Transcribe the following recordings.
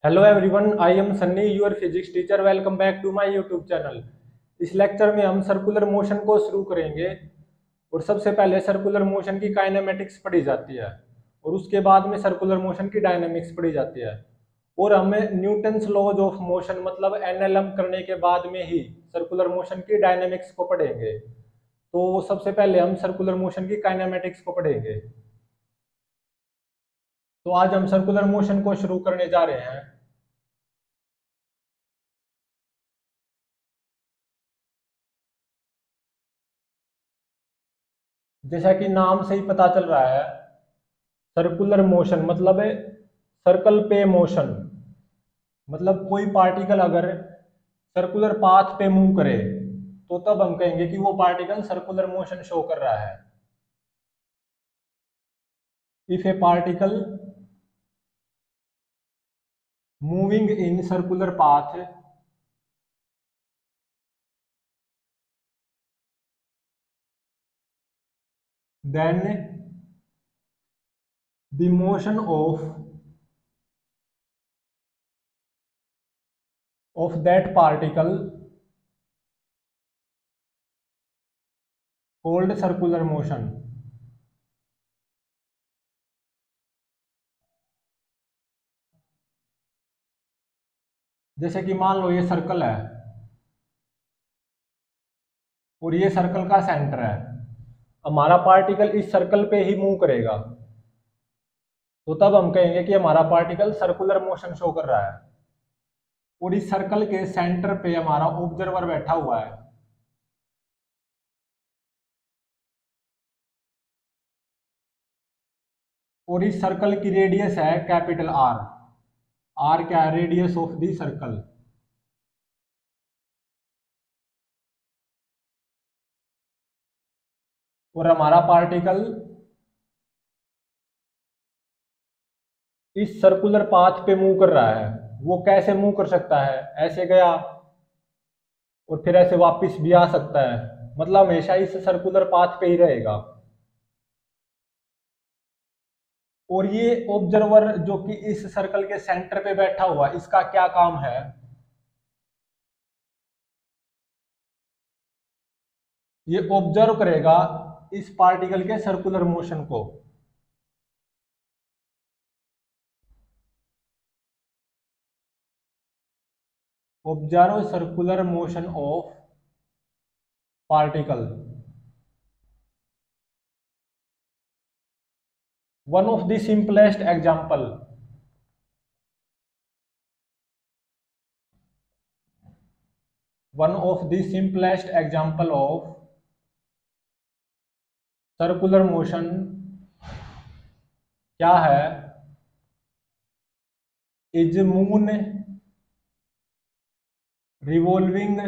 Hello everyone, I am Sunny, your physics teacher. Welcome back to my YouTube channel. इस lecture में हम circular motion को शुरू करेंगे। और सबसे पहले सर्कुलर मोशन की काइनेमेटिक्स पढ़ी जाती है और उसके बाद में सर्कुलर मोशन की डायनामिक्स पढ़ी जाती है। और हमें न्यूटन्स लॉज ऑफ मोशन मतलब एनएलएम करने के बाद में ही सर्कुलर मोशन की डायनामिक्स को पढ़ेंगे। तो सबसे पहले हम सर्कुलर मोशन की काइनेमेटिक्स को पढ़ेंगे। तो आज हम सर्कुलर मोशन को शुरू करने जा रहे हैं। जैसा कि नाम से ही पता चल रहा है, सर्कुलर मोशन मतलब है सर्कल पे मोशन। मतलब कोई पार्टिकल अगर सर्कुलर पाथ पे मूव करे तो तब हम कहेंगे कि वो पार्टिकल सर्कुलर मोशन शो कर रहा है। If A particle moving in circular path then the motion of that particle called circular motion। जैसे कि मान लो ये सर्कल है और ये सर्कल का सेंटर है। हमारा पार्टिकल इस सर्कल पे ही मूव करेगा तो तब हम कहेंगे कि हमारा पार्टिकल सर्कुलर मोशन शो कर रहा है। और इस सर्कल के सेंटर पे हमारा ऑब्जर्वर बैठा हुआ है। और इस सर्कल की रेडियस है कैपिटल आर। आर क्या है? Radius of the circle. और हमारा पार्टिकल इस सर्कुलर पाथ पे मूव कर रहा है। वो कैसे मूव कर सकता है? ऐसे गया और फिर ऐसे वापस भी आ सकता है। मतलब हमेशा इस सर्कुलर पाथ पे ही रहेगा। और ये ऑब्जर्वर जो कि इस सर्कल के सेंटर पे बैठा हुआ, इसका क्या काम है? ये ऑब्जर्व करेगा इस पार्टिकल के सर्कुलर मोशन को। Observe circular motion of particle. One of the simplest example, one of the simplest example of circular motion क्या है? Is moon revolving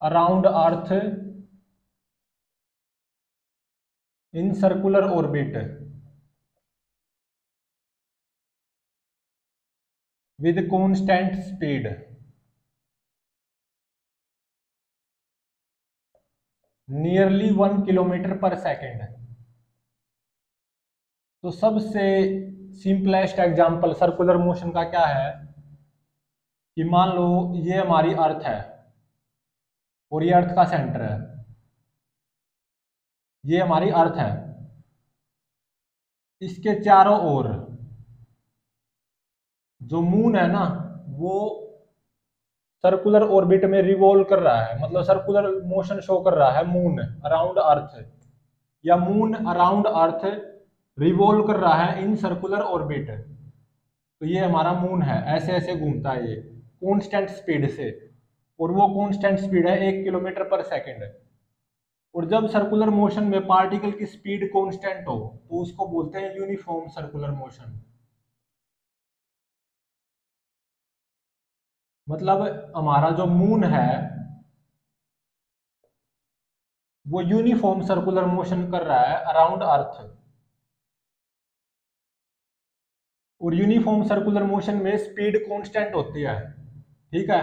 around earth in circular orbit with constant speed. Nearly 1 kilometre पर second. तो सबसे simplest example circular motion का क्या है कि मान लो ये हमारी अर्थ है और ये अर्थ का सेंटर है। ये हमारी अर्थ है। इसके चारों ओर जो मून है ना, वो सर्कुलर ऑर्बिट में रिवॉल्व कर रहा है। मतलब सर्कुलर मोशन शो कर रहा है मून अराउंड अर्थ, या मून अराउंड अर्थ रिवॉल्व कर रहा है इन सर्कुलर ऑर्बिट। तो ये हमारा मून है, ऐसे ऐसे घूमता है ये कांस्टेंट स्पीड से। और वो कांस्टेंट स्पीड है 1 किलोमीटर पर सेकेंड। और जब सर्कुलर मोशन में पार्टिकल की स्पीड कांस्टेंट हो तो उसको बोलते हैं यूनिफॉर्म सर्कुलर मोशन। मतलब हमारा जो मून है वो यूनिफॉर्म सर्कुलर मोशन कर रहा है अराउंड अर्थ। और यूनिफॉर्म सर्कुलर मोशन में स्पीड कांस्टेंट होती है। ठीक है,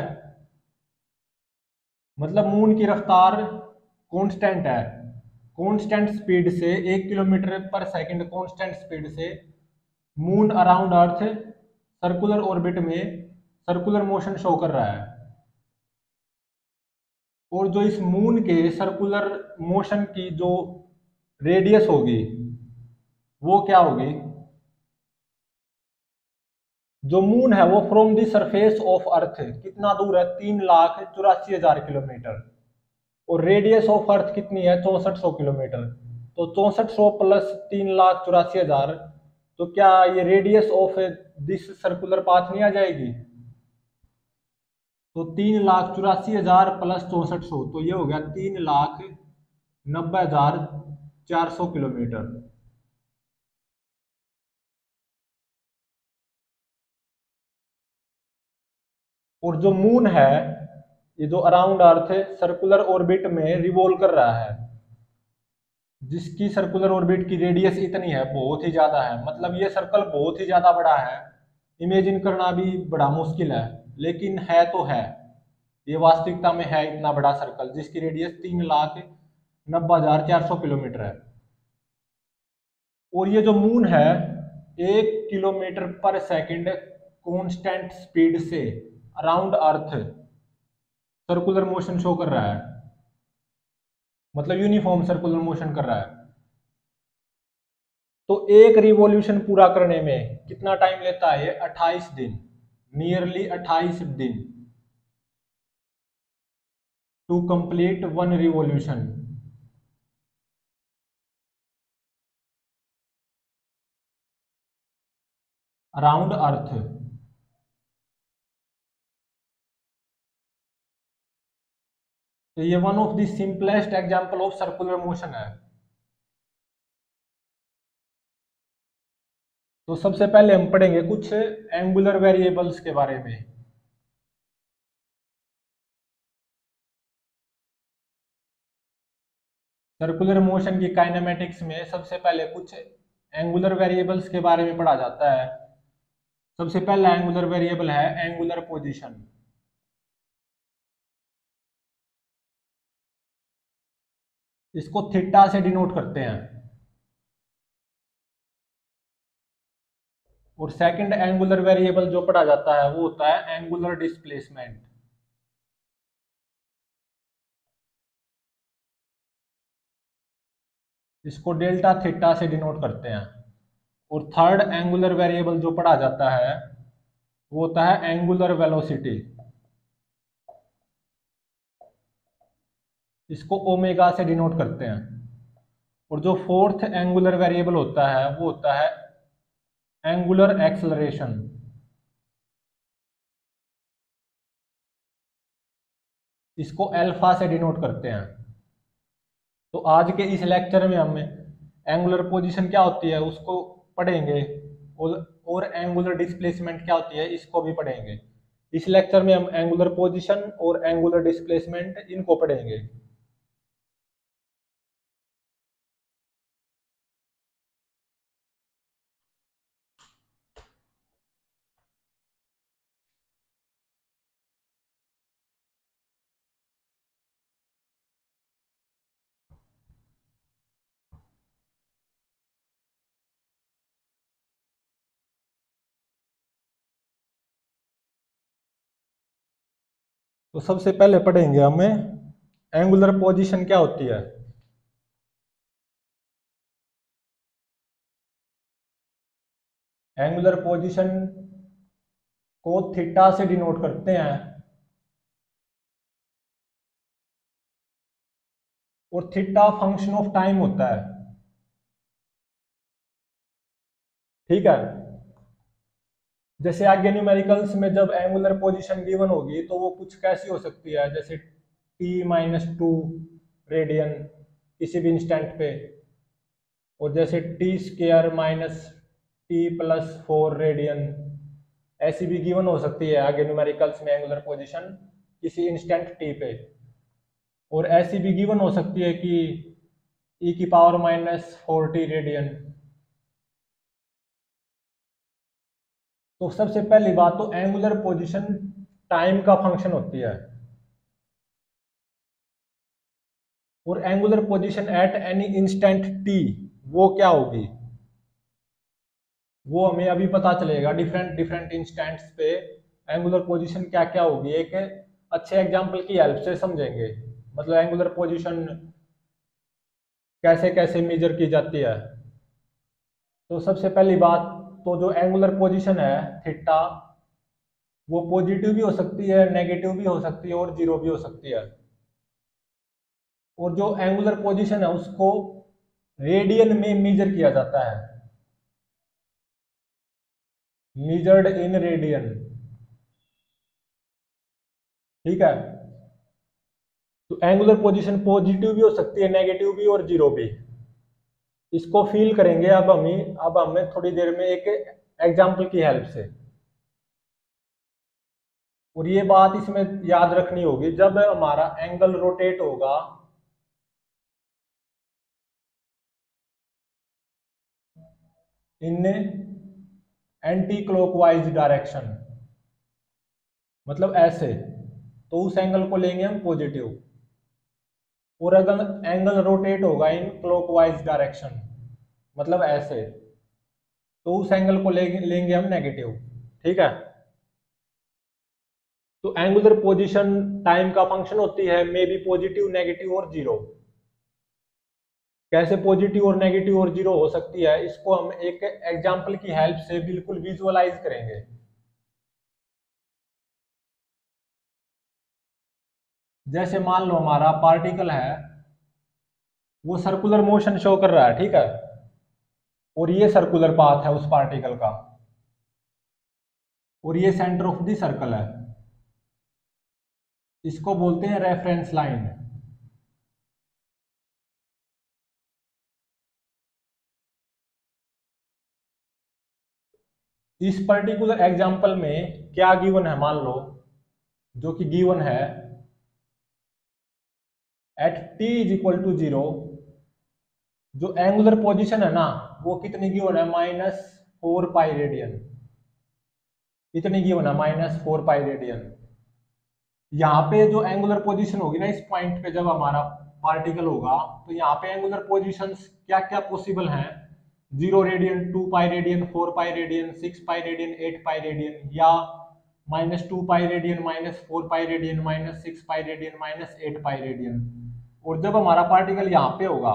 मतलब मून की रफ्तार कांस्टेंट है। कांस्टेंट स्पीड से 1 किलोमीटर पर सेकंड कांस्टेंट स्पीड से मून अराउंड अर्थ सर्कुलर ऑर्बिट में सर्कुलर मोशन शो कर रहा है, और जो इस मून के सर्कुलर मोशन की जो रेडियस होगी वो क्या होगी, जो मून है वो from the surface of earth कितना दूर है, 3,84,000 किलोमीटर, और रेडियस ऑफ अर्थ कितनी है, 6400 किलोमीटर। तो 6400 प्लस 3,84,000, तो क्या ये radius of this circular path नहीं आ जाएगी? तो 3,84,000 प्लस 6400, तो ये हो गया 3,90,400 किलोमीटर। और जो मून है ये जो अराउंड अर्थ सर्कुलर ऑर्बिट में रिवॉल्व कर रहा है, जिसकी सर्कुलर ऑर्बिट की रेडियस इतनी है, बहुत ही ज्यादा है, मतलब ये सर्कल बहुत ही ज्यादा बड़ा है, इमेजिन करना भी बड़ा मुश्किल है, लेकिन है तो है, ये वास्तविकता में है इतना बड़ा सर्कल जिसकी रेडियस 3,90,400 किलोमीटर है। और ये जो मून है 1 किलोमीटर पर सेकंड कांस्टेंट स्पीड से अराउंड अर्थ सर्कुलर मोशन शो कर रहा है, मतलब यूनिफॉर्म सर्कुलर मोशन कर रहा है। तो एक रिवॉल्यूशन पूरा करने में कितना टाइम लेता है? 28 दिन, नियरली 28 दिन to complete one revolution around earth. तो ये one of the simplest example of circular motion है। तो सबसे पहले हम पढ़ेंगे कुछ एंगुलर वेरिएबल्स के बारे में। सर्कुलर मोशन की काइनेमेटिक्स में सबसे पहले कुछ एंगुलर वेरिएबल्स के बारे में पढ़ा जाता है। सबसे पहला एंगुलर वेरिएबल है एंगुलर पोजीशन। इसको थीटा से डिनोट करते हैं। और सेकंड एंगुलर वेरिएबल जो पढ़ा जाता है वो होता है एंगुलर डिस्प्लेसमेंट। इसको डेल्टा थीटा से डिनोट करते हैं। और थर्ड एंगुलर वेरिएबल जो पढ़ा जाता है वो होता है एंगुलर वेलोसिटी। इसको ओमेगा से डिनोट करते हैं। और जो फोर्थ एंगुलर वेरिएबल होता है वो होता है एंगुलर एक्सेलरेशन। इसको अल्फा से डिनोट करते हैं। तो आज के इस लेक्चर में हम एंगुलर पोजीशन क्या होती है उसको पढ़ेंगे, और एंगुलर डिस्प्लेसमेंट क्या होती है इसको भी पढ़ेंगे। इस लेक्चर में हम एंगुलर पोजीशन और एंगुलर डिस्प्लेसमेंट इनको पढ़ेंगे। तो सबसे पहले पढ़ेंगे हमें एंगुलर पोजीशन क्या होती है। एंगुलर पोजीशन को थीटा से डिनोट करते हैं। और थीटा फंक्शन ऑफ टाइम होता है, ठीक है। जैसे आगे न्यूमेरिकल्स में जब एंगुलर पोजीशन गिवन होगी तो वो कुछ कैसी हो सकती है, जैसे t-2 रेडियन किसी भी इंस्टेंट पे, और जैसे t²-t+4 रेडियन ऐसी भी गिवन हो सकती है आगे न्यूमेरिकल्स में एंगुलर पोजीशन किसी इंस्टेंट टी पे। और ऐसी भी गिवन हो सकती है कि e⁻⁻⁴t रेडियन। तो सबसे पहली बात तो एंगुलर पोजीशन टाइम का फंक्शन होती है। और angular position at any instant T वो क्या होगी, वो हमें अभी पता चलेगा डिफरेंट डिफरेंट इंस्टेंट्स पे एंगुलर पोजीशन क्या क्या होगी, एक अच्छे एग्जांपल की हेल्प से समझेंगे। मतलब एंगुलर पोजीशन कैसे कैसे मेजर की जाती है। तो सबसे पहली बात, तो जो एंगुलर पोजीशन है थीटा, वो पॉजिटिव भी हो सकती है, नेगेटिव भी हो सकती है और जीरो भी हो सकती है। और जो एंगुलर पोजीशन है उसको रेडियन में मेजर किया जाता है, मेजर्ड इन रेडियन। ठीक है। तो एंगुलर पोजीशन पॉजिटिव भी हो सकती है, नेगेटिव भी और जीरो भी। इसको फील करेंगे अब हमें थोड़ी देर में एक एग्जांपल की हेल्प से। और ये बात इसमें याद रखनी होगी, जब हमारा एंगल रोटेट होगा इन एंटी क्लॉकवाइज डायरेक्शन, मतलब ऐसे, तो उस एंगल को लेंगे हम पॉजिटिव। और अगर एंगल रोटेट होगा इन क्लॉकवाइज डायरेक्शन, मतलब ऐसे, तो उस एंगल को लेंगे हम नेगेटिव। ठीक है। तो एंगुलर पोजीशन टाइम का फंक्शन होती है, मे बी पॉजिटिव, नेगेटिव और जीरो। कैसे पॉजिटिव और नेगेटिव और जीरो हो सकती है, इसको हम एक एग्जांपल की हेल्प से बिल्कुल विजुअलाइज करेंगे। जैसे मान लो हमारा पार्टिकल है, वो सर्कुलर मोशन शो कर रहा है, ठीक है, और ये सर्कुलर पाथ है उस पार्टिकल का, और ये सेंटर ऑफ द सर्कल है, इसको बोलते हैं रेफरेंस लाइन। इस पर्टिकुलर एग्जांपल में क्या गिवन है, मान लो, जो कि गिवन है at t is equal to zero, जो एंगुलर पोजीशन है ना, वो कितनी गिवन है, -4 पाई रेडियन। कितनी गिवन है, -4 पाई रेडियन। यहाँ पे जो एंगुलर पोजीशन होगी ना, इस पॉइंट पे जब हमारा पार्टिकल होगा, तो यहाँ पे एंगुलर पोजीशंस क्या क्या पॉसिबल हैं, 0 radian, 2 pi radian, 4 pi radian, 6 pi radian, 8 pi radian, या -2 pi radian, -4 pi radian, -6 pi radian, -8 पाई रेडियन। और जब हमारा पार्टिकल यहाँ पे होगा,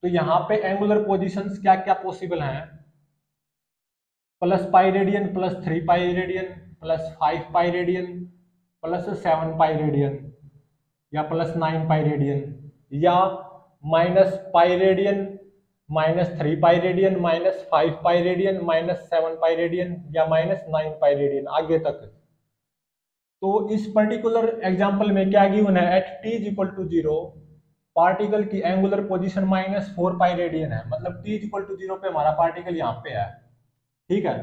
तो यहाँ पे एंगुलर पोजीशंस क्या क्या पॉसिबल हैं, +pi radian, +3 pi radian, +5 pi radian, +7 pi radian, या +9 पाई रेडियन, या -pi radian, -3 pi radian, -5 pi radian, -7 pi radian, या -9 पाई रेडियन, आगे तक। तो इस पर्टिकुलर एग्जांपल में क्या गिवन है, at t is equal to zero, particle की एंगुलर पोजीशन -4 पाई रेडियन है, मतलब t is equal to zero पे हमारा पार्टिकल यहाँ पे है। ठीक है।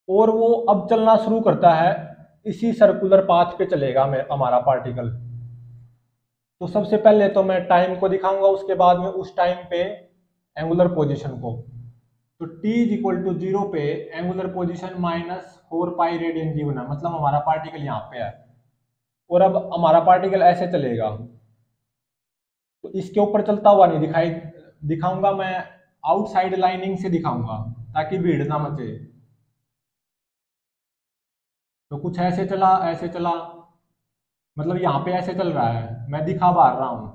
और वो अब चलना शुरू करता है, इसी सर्कुलर पाथ पे चलेगा हमारा पार्टिकल। तो सबसे पहले तो मैं टाइम को दिखाऊंगा, उसके बाद में उस टाइम पे एंगुलर पोजीशन को। तो t is equal to zero पे angular position -4 pi radian given है, मतलब हमारा पार्टिकल यहाँ पे है। और अब हमारा पार्टिकल ऐसे चलेगा, तो इसके ऊपर चलता हुआ नहीं दिखाऊंगा मैं, आउटसाइड लाइनिंग से दिखाऊंगा ताकि भीड़ ना मचे। तो कुछ ऐसे चला, ऐसे चला, मतलब यहाँ पे ऐसे चल रहा है, मैं दिखा पा रहा हूं।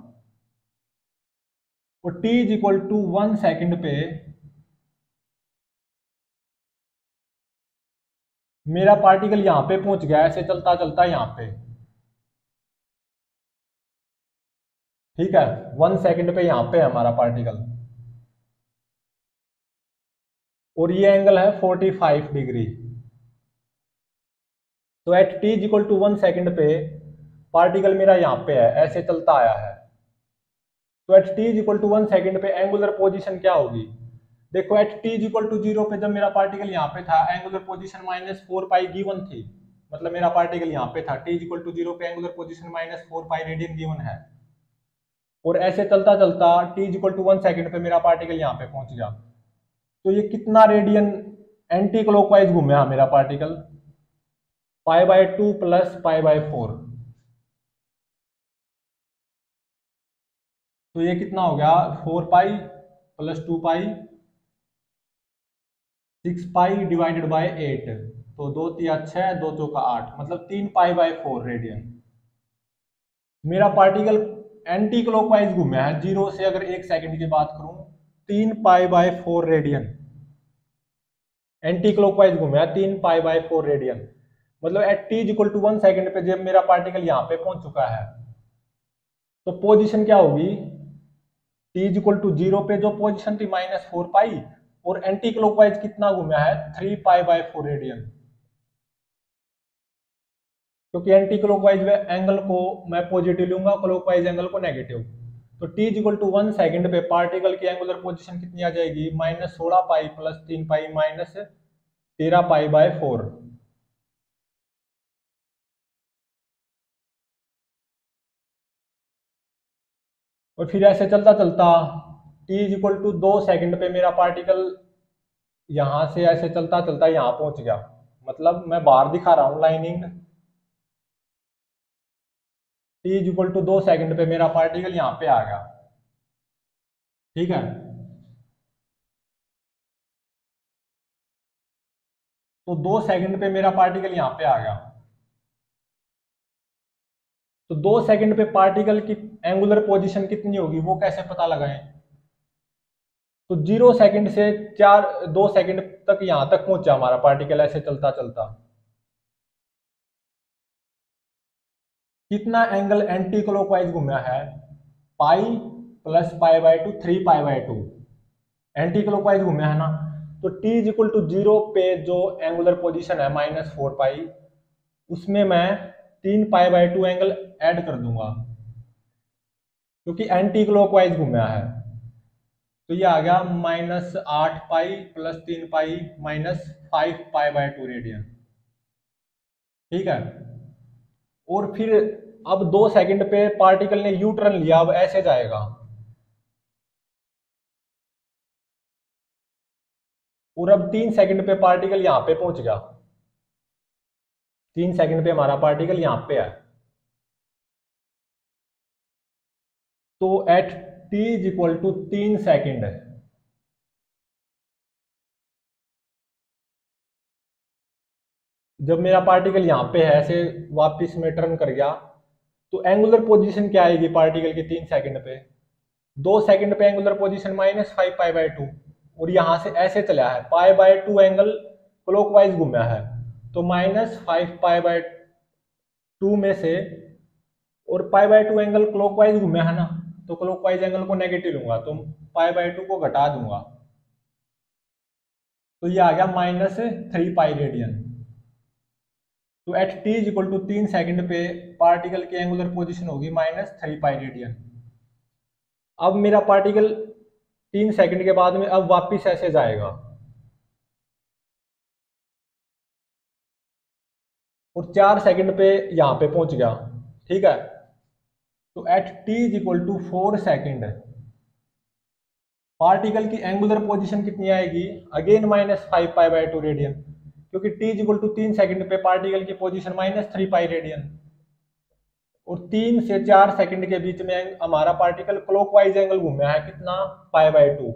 और t is equal to 1 second पे मेरा पार्टिकल यहाँ पे पहुंच गया, ऐसे चलता चलता यहाँ पे। ठीक है। 1 सेकेंड पे यहाँ पे है हमारा पार्टिकल, और ये एंगल है 45 डिग्री। तो at t is equal to 1 second पे पार्टिकल मेरा यहाँ पे है, ऐसे चलता आया है। तो at t is equal to 1 second पे एंगुलर पोजीशन क्या होगी, देखो at t is equal to zero पे जब मेरा पार्टिकल यहाँ पे था, एंगुलर पोजीशन -4 पाई गिवन थी, मतलब मेरा पार्टिकल यहाँ पे था, t is equal to zero पे angular position -4 pi radian given है। और ऐसे चलता चलता t is equal to 1 second पे मेरा पार्टिकल यहाँ पे पहुंच गया। तो ये कितना रेडियन एंटी क्लॉकवाइज घूमेगा मेरा पार्टिकल, π/2 + π/4। तो ये कितना हो गया, 4 पाई + 2 पाई 6 पाई डिवाइडेड बाय 8, तो 2 तिया 6, 2 चौका 8, मतलब 3 पाई/4 रेडियन। मेरा पार्टिकल एंटी क्लॉकवाइज घूमा है, जीरो से अगर 1 सेकंड की बात करूं, 3 पाई/4 रेडियन एंटी क्लॉकवाइज घूमा है, 3 पाई/4 रेडियन। मतलब at T equal to 1 second पे जब मेरा पार्टिकल यहाँ पे पहुंच चुका है, तो पोजीशन क्या होगी, टी इक्वल टू 0 पे जो पोजीशन थी -4 पाई, और एंटी क्लॉकवाइज कितना घूमा है, 3 पाई/4 रेडियन। क्योंकि एंटी क्लॉकवाइज एंगल को मैं पॉजिटिव लूंगा, क्लॉकवाइज एंगल को नेगेटिव। तो टी इक्वल टू 1 सेकंड पे पार्टिकल की एंगुलर पोजीशन कितनी आ जाएगी, -16 पाई प्लस 3 पाई -13 पाई/4। और फिर ऐसे चलता चलता टी इक्वल टू 2 सेकंड पे मेरा पार्टिकल यहां से ऐसे चलता चलता यहां पहुंच गया। मतलब मैं बाहर दिखा रहा हूं lining, T equal to 2 second पे मेरा पार्टिकल यहां पे आ गया, ठीक है। तो 2 सेकंड पे मेरा पार्टिकल यहां पे आ गया। तो 2 सेकंड पे पार्टिकल की एंगुलर पोजीशन कितनी होगी, वो कैसे पता लगाएं। तो 0 सेकंड से 2 सेकंड तक यहां तक पहुंचा हमारा पार्टिकल ऐसे चलता चलता, कितना एंगल एंटी क्लॉकवाइज घूमा है, पाई प्लस पाई/2, 3 पाई/2 एंटी क्लॉकवाइज घूमा है ना। तो टी इक्वल टू 0 पे जो एंगुलर पोजीशन है -4 पाई, उसमें मैं 3 पाई/2 एंगल ऐड कर दूंगा, क्योंकि एंटी क्लॉकवाइज घूमा है। तो ये आ गया -8 पाई प्लस 3 पाई -5 पाई/2 रेडियन, ठीक है। और फिर अब 2 सेकंड पे पार्टिकल ने यू टर्न लिया, अब ऐसे जाएगा, और अब 3 सेकंड पे पार्टिकल यहां पे पहुंच गया। 3 सेकंड पे हमारा पार्टिकल यहां पे है। तो at T equal to 3 second जब मेरा पार्टिकल यहाँ पे है ऐसे वापस में टर्न कर गया, तो एंगुलर पोजीशन क्या आएगी पार्टिकल की 3 सेकंड पे, 2 सेकंड पे एंगुलर पोजीशन -5 पाई/2, और यहां से ऐसे चला है, पाई/2 एंगल क्लॉकवाइज घूमा है, तो -5 पाई/2 में से, और पाई/2 एंगल क्लॉकवाइज घूमा है ना, तो क्लॉकवाइज एंगल को नेगेटिव लूंगा, तो पाई/2 को घटा दूंगा, तो ये आ गया -3 पाई रेडियन। तो at T equal to 3 second पे पार्टिकल की एंगुलर पोजीशन होगी -3 पाई रेडियन। अब मेरा पार्टिकल 3 सेकंड के बाद में अब वापिस ऐसे जाएगा, और 4 सेकंड पे यहाँ पे पहुंच गया, ठीक है। तो at T equal to 4 second particle की एंगुलर पोजीशन कितनी आएगी, अगेन -5 पाई/2 रेडियन, क्योंकि टी इक्वल टू 3 सेकंड पे पार्टिकल की पोजीशन -3 पाई रेडियन, और 3 से 4 सेकंड के बीच में हमारा पार्टिकल क्लॉकवाइज एंगल घूमा है कितना, पाई/2,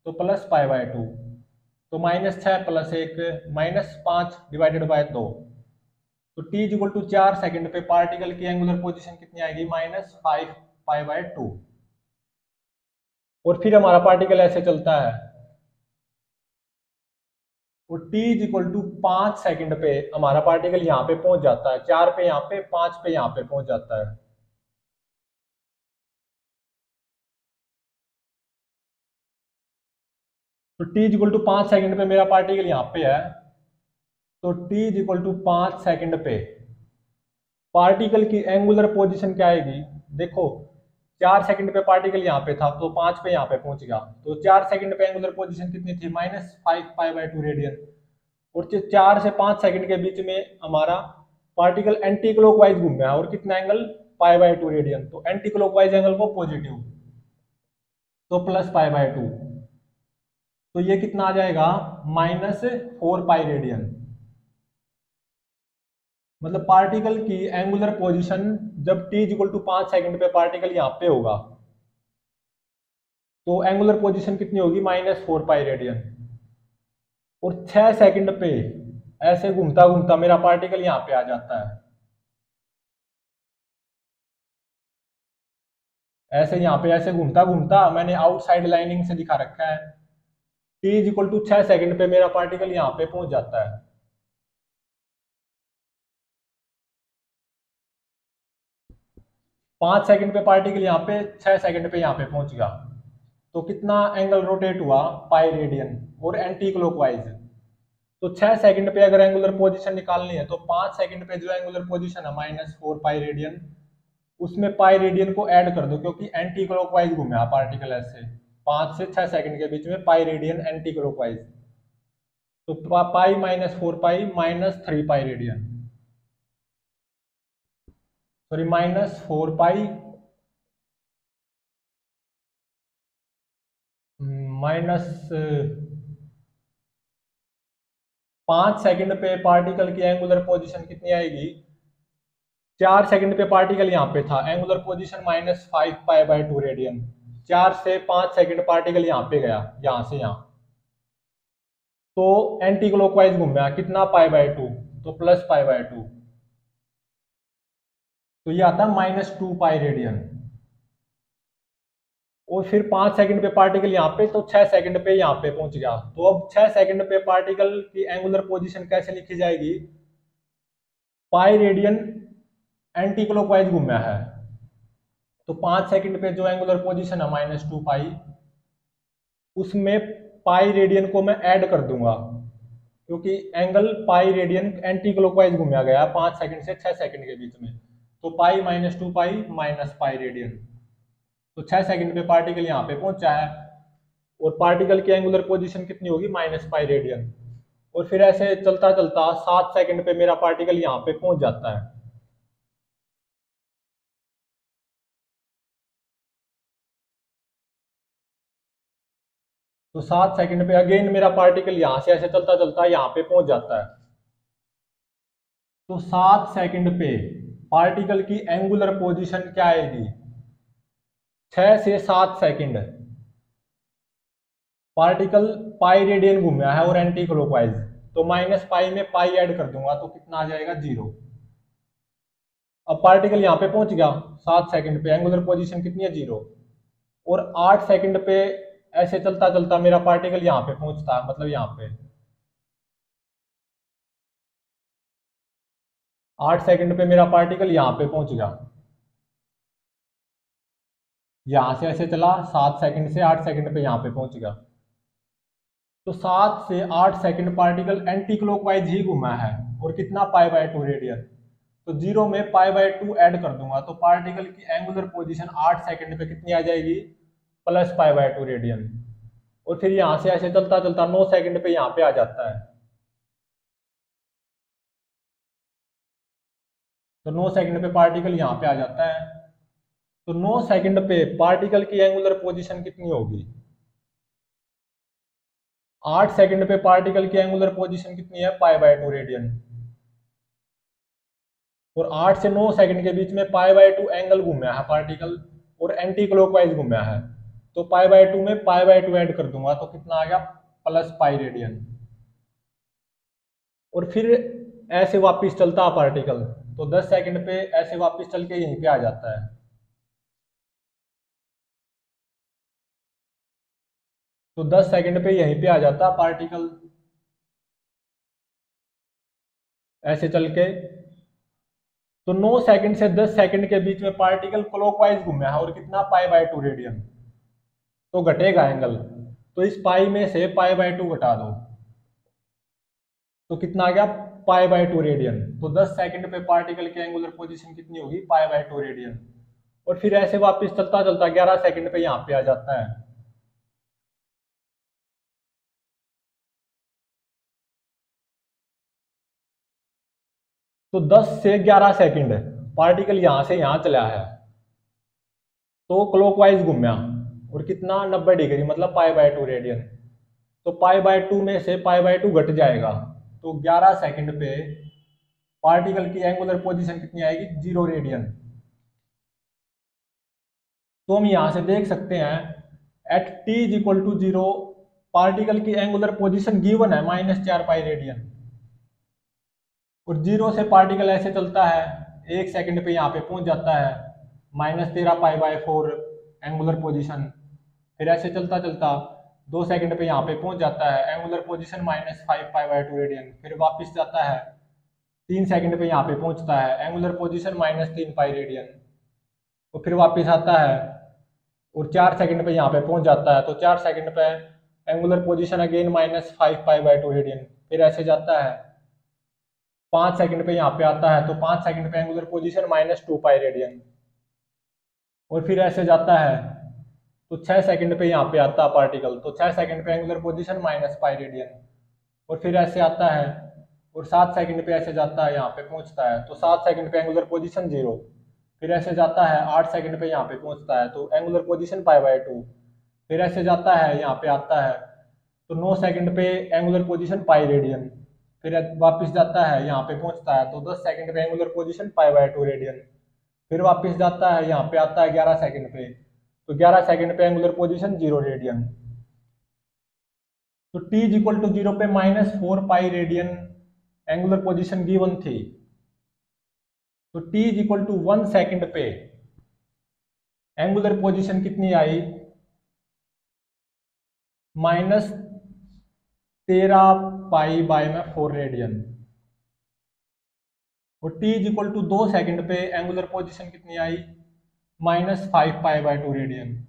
तो +पाई/2, तो -6 प्लस 1 -5 डिवाइडेड बाय 2। तो टी इक्वल टू 4 सेकंड पे पार्टिकल की एंगुलर पोजीशन कितनी आएगी, -5 पाई/2। और फिर हमारा पार्टिकल ऐसे चलता है, और टी इक्वल टू 5 सेकंड पे हमारा पार्टिकल यहाँ पे पहुंच जाता है, 4 पे यहाँ पे, 5 पे यहाँ पे पहुंच जाता है। तो टी इक्वल टू 5 सेकंड पे मेरा पार्टिकल यहाँ पे है, तो टी इक्वल टू 5 सेकंड पे पार्टिकल की एंगुलर पोजीशन क्या आएगी, देखो 4 सेकंड पे पार्टिकल यहाँ पे था, तो 5 पे यहाँ पे पहुंच गया, तो 4 सेकंड पे एंगुलर पोजीशन कितनी थी, -5 पाई/2 रेडियन। और 4 से 5 सेकंड के बीच में हमारा पार्टिकल एंटी क्लॉकवाइज घूम रहा है, और कितना एंगल, पाई/2 रेडियन, तो एंटी क्लॉकवाइज एंगल को पॉजिटिव, तो +पाई/2, तो ये कितना आ जाएगा, -4 पाई रेडियन। मतलब पार्टिकल की एंगुलर पोजीशन जब टी इक्वल टू 5 सेकंड पे पार्टिकल यहाँ पे होगा, तो एंगुलर पोजीशन कितनी होगी, -4 पाई रेडियन। और 6 सेकंड पे ऐसे घूमता घूमता मेरा पार्टिकल यहाँ पे आ जाता है। ऐसे यहाँ पे ऐसे घूमता घूमता मैंने आउटसाइड लाइनिंग से दिखा रखा है, t is equal to 6 second पे मेरा पार्टिकल यहाँ पे पहुंच जाता है। 5 सेकंड पे पार्टिकल यहाँ पे 6 सेकंड पे यहाँ पे पहुंच गया, तो कितना एंगल रोटेट हुआ, पाई रेडियन, और एंटी क्लॉकवाइज। तो 6 सेकंड पे अगर एंगुलर पोजीशन निकालनी है तो 5 सेकंड पे जो एंगुलर पोजीशन है -4 पाई रेडियन, उसमें पाई रेडियन को ऐड कर दो क्योंकि एंटी क्लॉकवाइज घूमे पार्टिकल ऐसे। 5 से 6 सेकंड के बीच में पाई रेडियन एंटी क्लॉकवाइज, तो पाई -4 पाई -3 pi radian, sorry -4 pi minus 5 second पे पार्टिकल की एंगुलर पोजीशन कितनी आएगी, 4 सेकंड पे पार्टिकल यहाँ पे था, एंगुलर पोजीशन -5 पाई/2 रेडियन। 4 से 5 सेकंड पार्टिकल यहाँ पे गया, यहाँ से यहाँ, तो एंटी क्लॉकवाइज घूमया कितना, पाई/2, तो +पाई/2, तो ये आता है -2 पाई रेडियन। और फिर 5 सेकंड पे पार्टिकल यहाँ पे, तो 6 सेकंड पे यहाँ पे पहुंच गया। तो अब 6 सेकंड पे पार्टिकल की एंगुलर पोजीशन कैसे लिखी जाएगी, पाई रेडियन एंटी क्लॉकवाइज घूमया है, तो 5 सेकंड पे जो एंगुलर पोजीशन है -2 पाई, उसमें पाई रेडियन को मैं ऐड कर दूंगा क्योंकि angle pi radian anti clockwise घूमया गया 5 सेकंड से 6 सेकंड के बीच में, तो पाई -2 पाई माइनस पाई रेडियन। तो 6 सेकंड पे पार्टिकल यहाँ पे पहुंचा है और पार्टिकल की एंगुलर पोजीशन कितनी होगी, -पाई रेडियन। और फिर ऐसे चलता चलता 7 सेकंड पे मेरा पार्टिकल यहाँ पे पहुंच जाता है। तो 7 सेकंड पे अगेन मेरा पार्टिकल यहाँ से ऐसे चलता चलता यहाँ पे पहुंच जाता है। तो 7 सेकंड पे पार्टिकल की एंगुलर पोजीशन क्या आएगी, 6 से 7 सेकंड पार्टिकल पाई रेडियन घूमया है और एंटी क्लॉकवाइज, तो -पाई में पाई ऐड कर दूंगा तो कितना आ जाएगा, 0। अब पार्टिकल यहाँ पे पहुंच गया 7 सेकंड पे, एंगुलर पोजीशन कितनी है, 0। और 8 सेकंड पे ऐसे चलता चलता मेरा पार्टिकल यहाँ पे पहुंचता है, मतलब यहाँ पे 8 सेकंड पे मेरा पार्टिकल यहाँ पे पहुंच गया, यहाँ से ऐसे चला 7 सेकंड से 8 सेकंड पे यहाँ पे पहुंच गया। तो 7 से 8 सेकंड पार्टिकल एंटी क्लॉकवाइज ही घूमा है और कितना, पाई/2 रेडियन। तो 0 में पाई/2 ऐड कर दूंगा तो पार्टिकल की एंगुलर पोजीशन 8 सेकंड पे कितनी आ जाएगी, +पाई/2 रेडियन। और फिर यहाँ से ऐसे चलता चलता 9 सेकंड पे यहाँ पे आ जाता है, तो 9 सेकंड पे पार्टिकल यहाँ पे आ जाता है। तो 9 सेकंड पे पार्टिकल की एंगुलर पोजीशन कितनी होगी, 8 सेकंड पे पार्टिकल की एंगुलर पोजीशन कितनी है, पाई/2 रेडियन। और 8 से 9 सेकंड के बीच में पाई/2 एंगल घूमया है पार्टिकल और एंटी क्लॉकवाइज घूमया है, तो पाई/2 में पाई/2 ऐड कर दूंगा तो कितना आ गया, +पाई रेडियन। और फिर ऐसे वापस चलता है पार्टिकल, तो 10 सेकंड पे ऐसे वापस चल के यहीं पे आ जाता है। तो 10 सेकंड पे यहीं पे आ जाता है पार्टिकल ऐसे चल के। तो 9 सेकंड से 10 सेकंड के बीच में पार्टिकल क्लॉकवाइज घूमया है और कितना, पाई/2 रेडियन, तो घटेगा एंगल, तो इस पाई में से पाई/2 घटा दो तो कितना आ गया, पाई/2 रेडियन। तो 10 सेकंड पे पार्टिकल की एंगुलर पोजीशन कितनी होगी, पाई/2 रेडियन। और फिर ऐसे वापस चलता चलता 11 सेकंड पे यहाँ पे आ जाता है। तो 10 से 11 सेकंड पार्टिकल यहाँ से यहाँ चला है, तो क्लॉकवाइज घूमया और कितना, 90 डिग्री, मतलब पाई/2 रेडियन। तो पाई/2 में से पाई/2 घट जाएगा, तो 11 सेकंड पे पार्टिकल की एंगुलर पोजीशन कितनी आएगी, 0 रेडियन। तो हम यहां से देख सकते हैं at t is equal to 0 particle की एंगुलर पोजीशन गिवन है -4 पाई रेडियन, और 0 से पार्टिकल ऐसे चलता है, 1 सेकंड पे यहाँ पे पहुंच जाता है -13 पाई/4 एंगुलर पोजीशन, फिर ऐसे चलता चलता 2 सेकंड पे यहाँ पे पहुंच जाता है एंगुलर पोजीशन -5 पाई/2 रेडियन, फिर वापस जाता है 3 सेकंड पे यहाँ पे पहुंचता है एंगुलर पोजीशन -3 पाई रेडियन, तो फिर वापस आता है और 4 सेकंड पे यहाँ पे पहुंच जाता है, तो 4 सेकंड पे एंगुलर पोजीशन अगेन -5 पाई/2 रेडियन, फिर ऐसे जाता है 5 सेकंड पे यहाँ पे आता है, तो 5 सेकंड पे एंगुलर पोजीशन -2 पाई रेडियन, और फिर ऐसे जाता है तो 6 सेकंड पे यहाँ पे आता है पार्टिकल, तो 6 सेकंड पे एंगुलर पोजीशन -पाई रेडियन, और फिर ऐसे आता है और 7 सेकंड पे ऐसे जाता है यहाँ पे पहुंचता है, तो 7 सेकंड पे एंगुलर पोजीशन 0, फिर ऐसे जाता है 8 सेकंड पे यहाँ पे पहुंचता है, तो एंगुलर पोजीशन पाई/2, फिर ऐसे जाता है यहाँ पे आता है तो 9 सेकंड पे एंगुलर पोजीशन पाई रेडियन, फिर वापस जाता है यहाँ पे पहुंचता है तो 10 सेकंड पे एंगुलर पोजीशन पाई/2 रेडियन, फिर वापस जाता है यहाँ पे आता है 11 सेकंड पे, तो 11 सेकंड पे एंगुलर पोजीशन 0 रेडियन, तो t इज इक्वल टू 0 पे -4 pi radian angular position given थी, तो t is equal to 1 second पे एंगुलर पोजीशन कितनी आई, -13 पाई/4 रेडियन, और t is equal to 2 second पे एंगुलर पोजीशन कितनी आई, -5 पाई/2 रेडियन,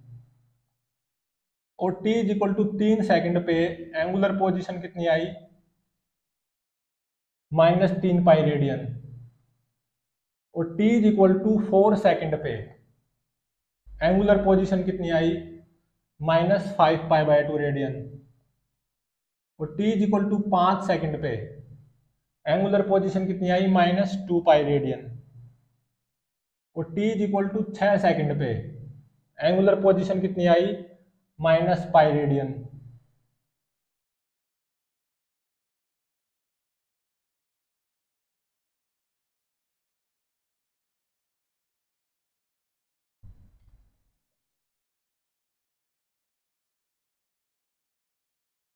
और t is equal to 3 second पे एंगुलर पोजीशन कितनी आई, -3 पाई रेडियन, और t is equal to 4 second पे एंगुलर पोजीशन कितनी आई, -5 पाई/2 रेडियन, और t is equal to 5 second पे एंगुलर पोजीशन कितनी आई, -2 पाई रेडियन, और t is equal to 6 second पे एंगुलर पोजीशन कितनी आई, -पाई रेडियन।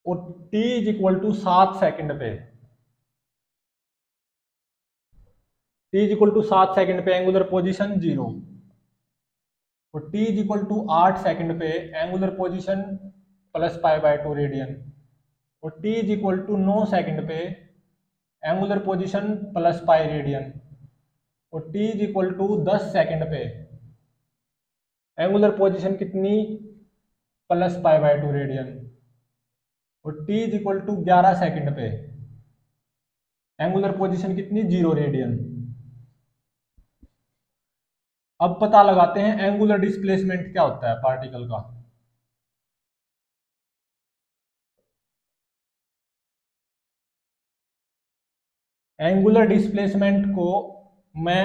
और t is equal to 7 second पे, t is equal to 7 second पे एंगुलर पोजीशन 0, और t is equal to 8 second पे एंगुलर पोजीशन +पाई/2 रेडियन, और t is equal to 9 second पे एंगुलर पोजीशन +पाई रेडियन, और t is equal to 10 second पे angular position कितनी, +पाई/2 radian, और t is equal to 11 second पे एंगुलर पोजीशन कितनी, 0 रेडियन। अब पता लगाते हैं एंगुलर डिस्प्लेसमेंट क्या होता है पार्टिकल का। एंगुलर डिस्प्लेसमेंट को मैं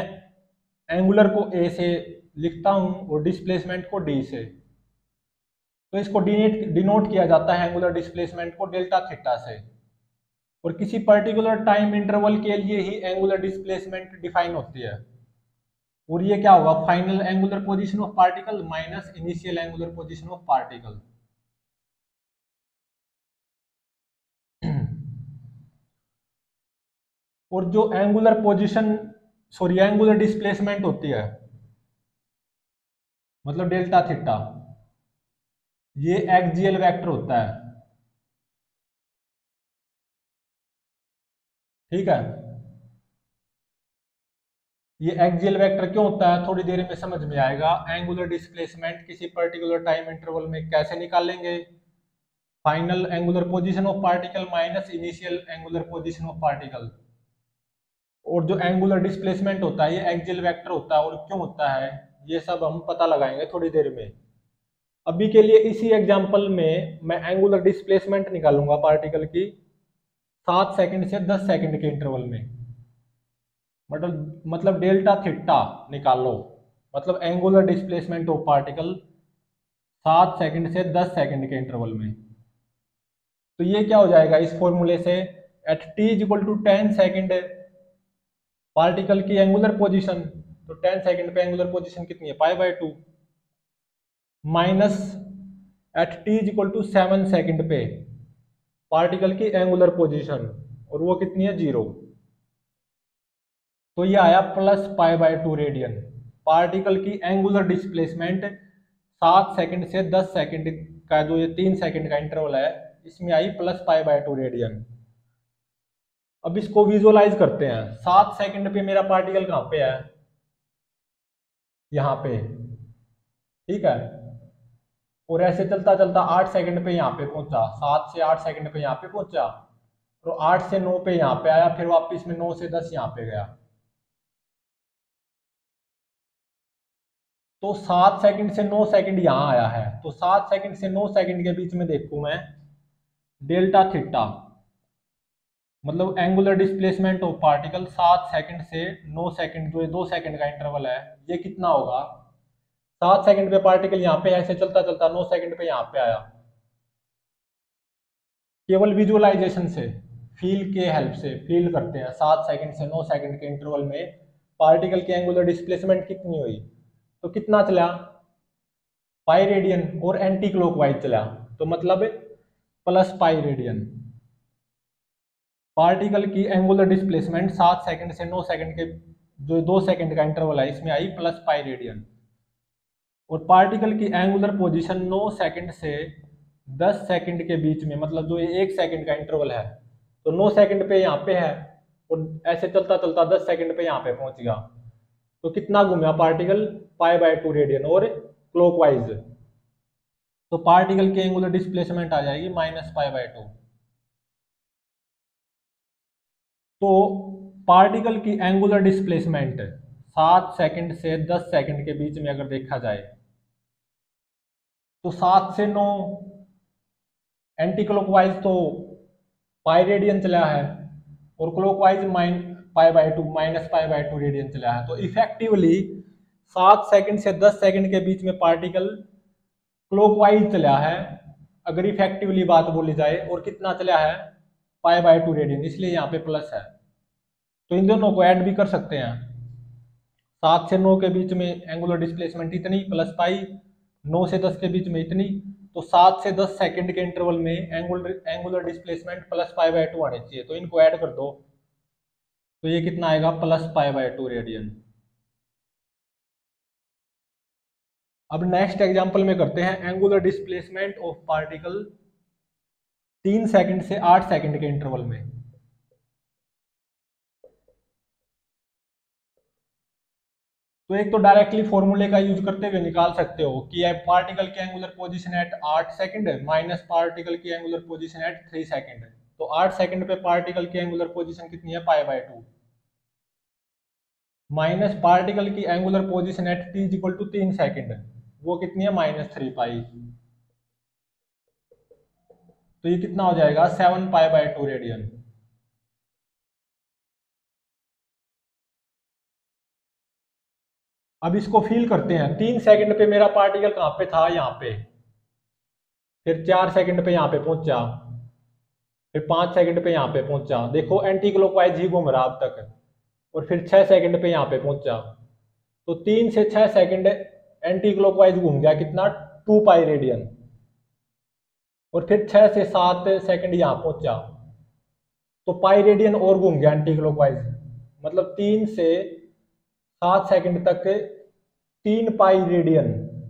एंगुलर को a से लिखता हूं और डिस्प्लेसमेंट को d से, तो इसको डिनोट किया जाता है एंगुलर डिस्प्लेसमेंट को डेल्टा थीटा से, और किसी पर्टिकुलर टाइम इंटरवल के लिए ही एंगुलर डिस्प्लेसमेंट डिफाइन होती है, और ये क्या होगा, final angular position of particle minus initial angular position of particle. और जो एंगुलर पोजीशन एंगुलर डिस्प्लेसमेंट होती है, मतलब डेल्टा थीटा, ये एक्सियल वेक्टर होता है, ठीक है। ये एक्सियल वेक्टर क्यों होता है थोड़ी देर में समझ में आएगा। एंगुलर डिस्प्लेसमेंट किसी पर्टिकुलर टाइम इंटरवल में कैसे निकालेंगे, final angular position of particle minus initial angular position of particle, और जो एंगुलर डिस्प्लेसमेंट होता है ये एक्सियल वेक्टर होता है, और क्यों होता है ये सब हम पता लगाएंगे थोड़ी देर में। अभी के लिए इसी एग्जांपल में मैं एंगुलर डिस्प्लेसमेंट निकालूंगा पार्टिकल की 7 सेकंड से 10 सेकंड के इंटरवल में, मतलब डेल्टा थीटा निकालो, मतलब angular displacement of particle 7 second से 10 सेकंड के इंटरवल में। तो ये क्या हो जाएगा इस फॉर्मूले से, at t is equal to 10 second particle की एंगुलर पोजीशन, तो 10 सेकंड पे एंगुलर पोजीशन कितनी है, π/2, minus at t is equal to 7 second पे पार्टिकल की एंगुलर पोजीशन, और वो कितनी है 0। तो ये आया +π/2 रेडियन। पार्टिकल की एंगुलर डिस्प्लेसमेंट 7 सेकंड से 10 सेकंड का जो ये 3 सेकंड का इंटरवल है, इसमें आई +π/2 रेडियन। अब इसको विजुअलाइज करते हैं। 7 सेकंड पे मेरा पार्टिकल कहाँ पे है, यहाँ पे, ठीक है। और ऐसे चलता चलता 8 सेकंड पे यहाँ पे पहुंचा, 7 से 8 सेकंड पे यहाँ पे पहुंचा, तो 8 से 9 पे यहाँ पे आया, फिर वापस में 9 से 10 यहाँ पे गया। तो 7 सेकंड से 9 सेकंड यहाँ आया है, तो 7 सेकंड से 9 सेकंड के बीच में देखूं मैं डेल्टा थीटा, मतलब angular displacement of particle 7 second से 9 सेकंड, जो 2 सेकंड का इंटरवल है, ये कितना होगा। 7 सेकंड पे पार्टिकल यहाँ पे ऐसे चलता चलता 9 सेकंड पे यहाँ पे आया। केवल विजुअलाइजेशन से, फील के हेल्प से फील करते हैं 7 सेकंड से 9 सेकंड के इंटरवल में पार्टिकल की एंगुलर डिस्प्लेसमेंट कितनी हुई। तो कितना चला, पाई रेडियन, और एंटी क्लॉकवाइज चला, तो मतलब +π रेडियन। पार्टिकल की एंगुलर डिस्प्लेसमेंट 7 सेकंड से 9 सेकंड के जो 2 सेकंड का इंटरवल है, इसमें आई +π रेडियन। और पार्टिकल की एंगुलर पोजीशन 9 सेकंड से 10 सेकंड के बीच में, मतलब जो 1 सेकंड का इंटरवल है, तो 9 सेकंड पे यहाँ पे है, और ऐसे चलता चलता 10 सेकंड पे यहाँ पे पहुंच गया। तो कितना घूमा पार्टिकल, π/2 रेडियन और क्लॉकवाइज। तो पार्टिकल की एंगुलर डिस्प्लेसमेंट आ जाएगी -π/2। तो पार्टिकल की एंगुलर डिस्प्लेसमेंट 7 सेकंड से 10 सेकंड के बीच में अगर देखा जाए, तो 7 से 9 एंटी क्लॉकवाइज तो पाई रेडियन चला है, और क्लॉकवाइज π/2 -π/2 रेडियन चला है। तो इफेक्टिवली 7 सेकंड से 10 सेकंड के बीच में पार्टिकल क्लॉकवाइज चला है, अगर इफेक्टिवली बात बोली जाए, और कितना चला है, π/2 रेडियन, इसलिए यहाँ पे प्लस है। तो इन दोनों को ऐड भी कर सकते हैं। 7 से 9 के बीच में एंगुलर डिस्प्लेसमेंट इतनी, +π, 9 से 10 के बीच में इतनी, तो 7 से 10 सेकंड के इंटरवल में एंगुलर डिस्प्लेसमेंट +π/2 आनी चाहिए। तो इनको ऐड कर दो, तो ये कितना आएगा, +π/2 रेडियन। अब नेक्स्ट एग्जांपल में करते हैं angular displacement of particle 3 second से 8 सेकंड के इंटरवल में। तो एक तो डायरेक्टली फॉर्मूले का यूज करते हुए निकाल सकते हो कि पार्टिकल की angular position at 8 second minus particle की एंगुलर पोजीशन एट 3 सेकंड। तो 8 सेकंड पे पार्टिकल की एंगुलर पोजीशन कितनी है, π/2, माइनस पार्टिकल की angular position at t = 3 second, वो कितनी है, -3π। तो ये कितना हो जाएगा, 7π/2 रेडियन। अब इसको फील करते हैं। 3 सेकंड पे मेरा पार्टिकल कहाँ पे था, यहाँ पे, फिर 4 सेकंड पे यहाँ पे पहुंचा, फिर 5 सेकंड पे यहाँ पे पहुंचा, देखो एंटी क्लॉकवाइज ही घूम रहा अब तक, और फिर 6 सेकंड पे यहाँ पे पहुंचा। तो 3 से 6 सेकंड एंटी क्लॉकवाइज घूम गया, कितना, 2π रेडियन। और फिर 6 से 7 सेकंड यहाँ पहुंचा, तो पाई रेडियन और घूम गया एंटी क्लॉकवाइज, मतलब 3 से 7 सेकंड तक 3π रेडियन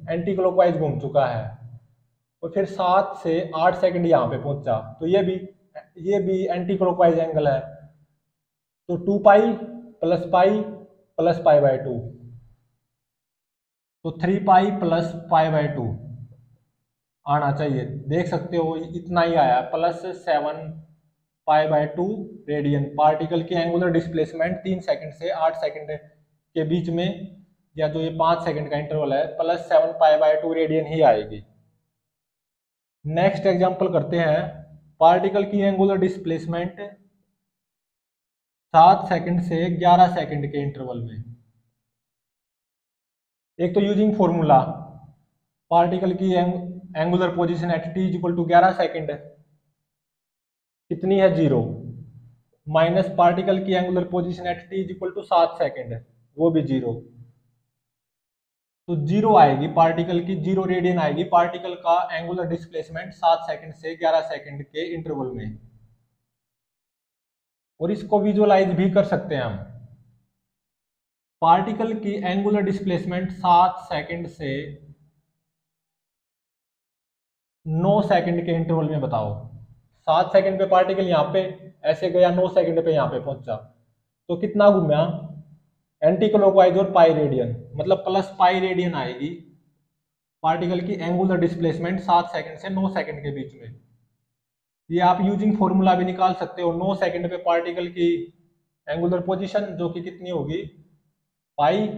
एंटी क्लॉकवाइज घूम चुका है। और फिर 7 से 8 सेकंड यहाँ पे पहुंचा, तो ये भी एंटी क्लॉकवाइज एंगल है, तो 2π + π + π/2, तो 3π + π/2 आना चाहिए। देख सकते हो इतना ही आया, +7π/2 रेडियन। पार्टिकल की एंगुलर डिस्प्लेसमेंट 3 सेकंड से 8 सेकंड के बीच में, या जो ये 5 सेकंड का इंटरवल है, +7π/2 रेडियन ही आएगी। नेक्स्ट एग्जांपल करते हैं। पार्टिकल की एंगुलर डिस्प्लेसमेंट 7 सेकंड से 11 सेकंड के इंटरवल में। एक तो यूजिंग फॉर्मूला, पार्टिकल की angular position at t = 11 second कितनी है, 0, माइनस पार्टिकल की angular position at t = 7 second, वो भी 0। तो जीरो आएगी पार्टिकल की, 0 रेडियन आएगी पार्टिकल का एंगुलर डिस्प्लेसमेंट 7 सेकंड से 11 सेकंड के इंटरवल में। और इसको विजुअलाइज भी कर सकते हैं हम। पार्टिकल की एंगुलर डिस्प्लेसमेंट 7 सेकंड से 9 सेकंड के इंटरवल में बताओ। 7 सेकंड पे पार्टिकल यहाँ पे ऐसे गया, 9 सेकंड पे यहाँ पे पहुंचा, तो कितना घूमा एंटी क्लॉकवाइज और पाई रेडियन, मतलब प्लस पाई रेडियन आएगी पार्टिकल की एंगुलर डिस्प्लेसमेंट 7 सेकंड से 9 सेकंड के बीच में। ये आप यूजिंग फॉर्मूला भी निकाल सकते हो। 9 सेकंड पे पार्टिकल की एंगुलर पोजीशन जो कि कितनी होगी, पाई,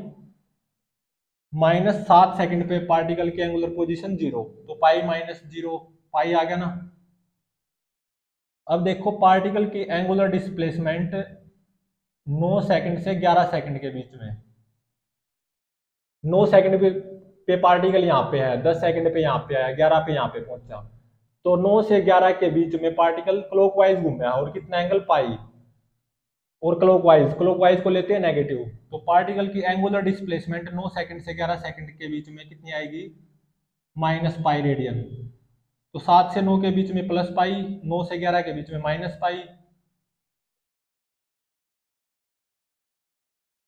माइनस 7 सेकंड पे पार्टिकल की एंगुलर पोजीशन 0, तो पाई माइनस 0, पाई आ गया ना। अब देखो पार्टिकल की एंगुलर डिस्प्लेसमेंट 9 सेकंड से 11 सेकंड के बीच में। 9 सेकंड पे पार्टिकल यहाँ पे है, 10 सेकंड पे यहाँ पे आया, 11 पे यहाँ पे पहुंचा, तो 9 से 11 के बीच में पार्टिकल क्लॉकवाइज घूमा और कितना एंगल, पाई, और क्लॉकवाइज को लेते हैं नेगेटिव, तो पार्टिकल की एंगुलर डिस्प्लेसमेंट 9 सेकंड से 11 सेकंड के बीच में कितनी आएगी, माइनस पाई रेडियन। तो 7 से 9 के बीच में प्लस पाई, 9 से 11 के बीच में माइनस पाई।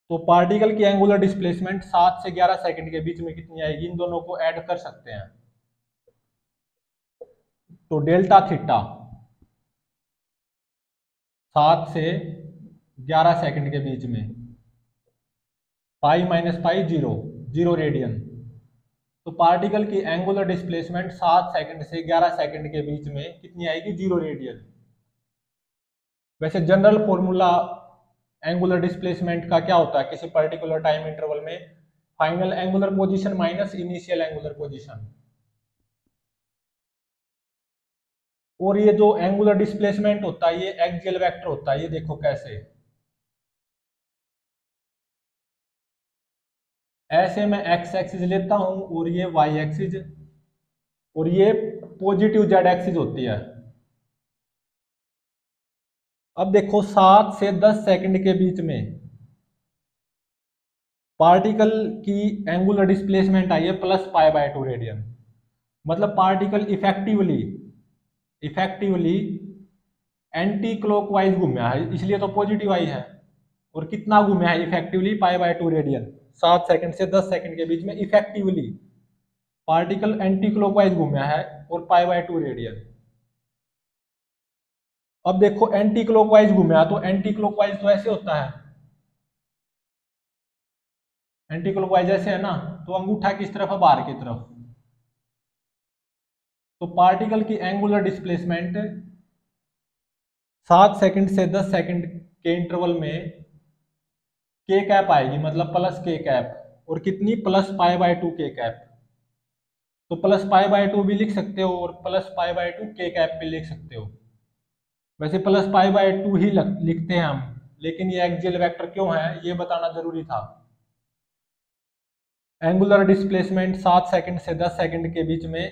तो पार्टिकल की एंगुलर डिस्प्लेसमेंट 7 से 11 सेकंड के बीच में कितनी आएगी, इन दोनों को ऐड कर सकते हैं। तो डेल्टा थीटा 7 से 11 सेकंड के बीच में, पाई माइनस पाई 0 रेडियन। तो पार्टिकल की एंगुलर डिस्प्लेसमेंट 7 सेकंड से 11 सेकंड के बीच में कितनी आएगी, 0 रेडियन। वैसे जनरल फॉर्मूला एंगुलर डिस्प्लेसमेंट का क्या होता है किसी पर्टिकुलर टाइम इंटरवल में, final angular position minus initial angular position. और ये जो एंगुलर डिस्प्लेसमेंट होता है ये एक्सियल वेक्टर होता है। ये देखो कैसे, ऐसे मैं एक्स एक्सिस लेता हूं और ये वाई एक्सिस, और ये पॉजिटिव जेड एक्सिस होती है। अब देखो 7 से 10 सेकंड के बीच में पार्टिकल की एंगुलर डिस्प्लेसमेंट आई है प्लस पाई बाय 2 रेडियन, मतलब पार्टिकल इफेक्टिवली एंटी क्लॉकवाइज घूमा है, इसलिए तो पॉजिटिव आई है। और कितना घूमा है effectively, pi by 2 radian. 7 second से 10 सेकंड के बीच में इफेक्टिवली पार्टिकल एंटी क्लॉकवाइज घूमा है और पाई बाय 2 रेडियन। अब देखो एंटी क्लॉकवाइज घूमा, तो एंटी क्लॉकवाइज तो ऐसे होता है, एंटी क्लॉकवाइज ऐसे है ना, तो अंगूठा किस तरफ है, बाहर की तरफ। तो पार्टिकल की एंगुलर डिस्प्लेसमेंट 7 सेकंड से 10 सेकंड के इंटरवल में के कैप आएगी, मतलब प्लस के कैप, और कितनी, प्लस पाई बाय 2 के कैप। तो प्लस पाई बाय 2 भी लिख सकते हो और प्लस पाई बाय 2 के कैप भी लिख सकते हो। वैसे प्लस पाई बाय 2 ही लिखते हैं हम, लेकिन ये एक्सियल वेक्टर क्यों है ये बताना जरूरी था। एंगुलर डिस्प्लेसमेंट 7 सेकंड से 10 सेकंड के बीच में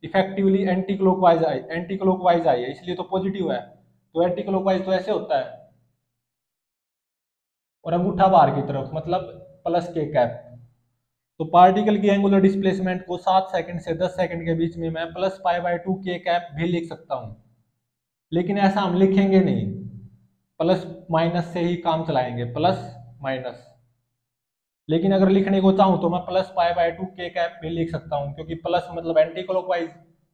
इफेक्टिवली एंटी क्लॉकवाइज आई है, इसलिए तो पॉजिटिव है। तो एंटी क्लॉकवाइज तो ऐसे होता है, और अंगूठा बाहर की तरफ, मतलब प्लस के कैप। तो पार्टिकल की एंगुलर डिस्प्लेसमेंट को 7 सेकंड से 10 सेकंड के बीच में मैं प्लस पाई बाय 2 के कैप भी लिख सकता हूं, लेकिन ऐसा हम लिखेंगे नहीं, प्लस माइनस से ही काम चलाएंगे, प्लस माइनस। लेकिन अगर लिखने को चाहूँ तो मैं प्लस पाई बाय 2 के कैप भी लिख सकता हूँ, क्योंकि प्लस मतलब एंटी क्लॉकवाइज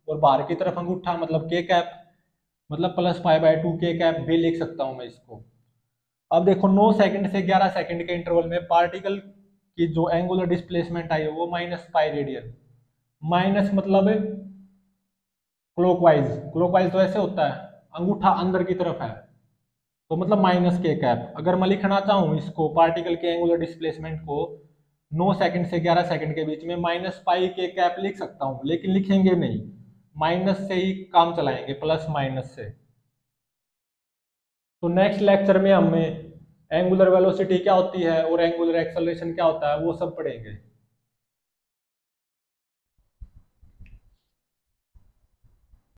और बाहर की तरफ अंगूठा मतलब के कैप, मतलब प्लस पाई बाय 2 के कैप भी लिख सकता हूँ मैं इसको। अब देखो 9 सेकंड से 11 सेकंड के इंटरवल में पार्टिकल की जो एंगुलर डिस्प्लेसमेंट आई है वो माइनस पाई रेडियन। माइनस मतलब क्लॉकवाइज तो ऐसे होता है, अंगूठा अंदर की तरफ है, तो मतलब माइनस के कैप। अगर मैं लिखना चाहूँ इसको पार्टिकल के एंगुलर डिस्प्लेसमेंट को 9 सेकंड से 11 सेकंड के बीच में माइनस पाई के कैप लिख सकता हूँ, लेकिन लिखेंगे नहीं, माइनस से ही काम चलाएंगे, प्लस माइनस से। तो नेक्स्ट लेक्चर में हमें एंगुलर वेलोसिटी क्या होती है और एंगुलर एक्सेलरेशन क्या होता है वो सब पढ़ेंगे।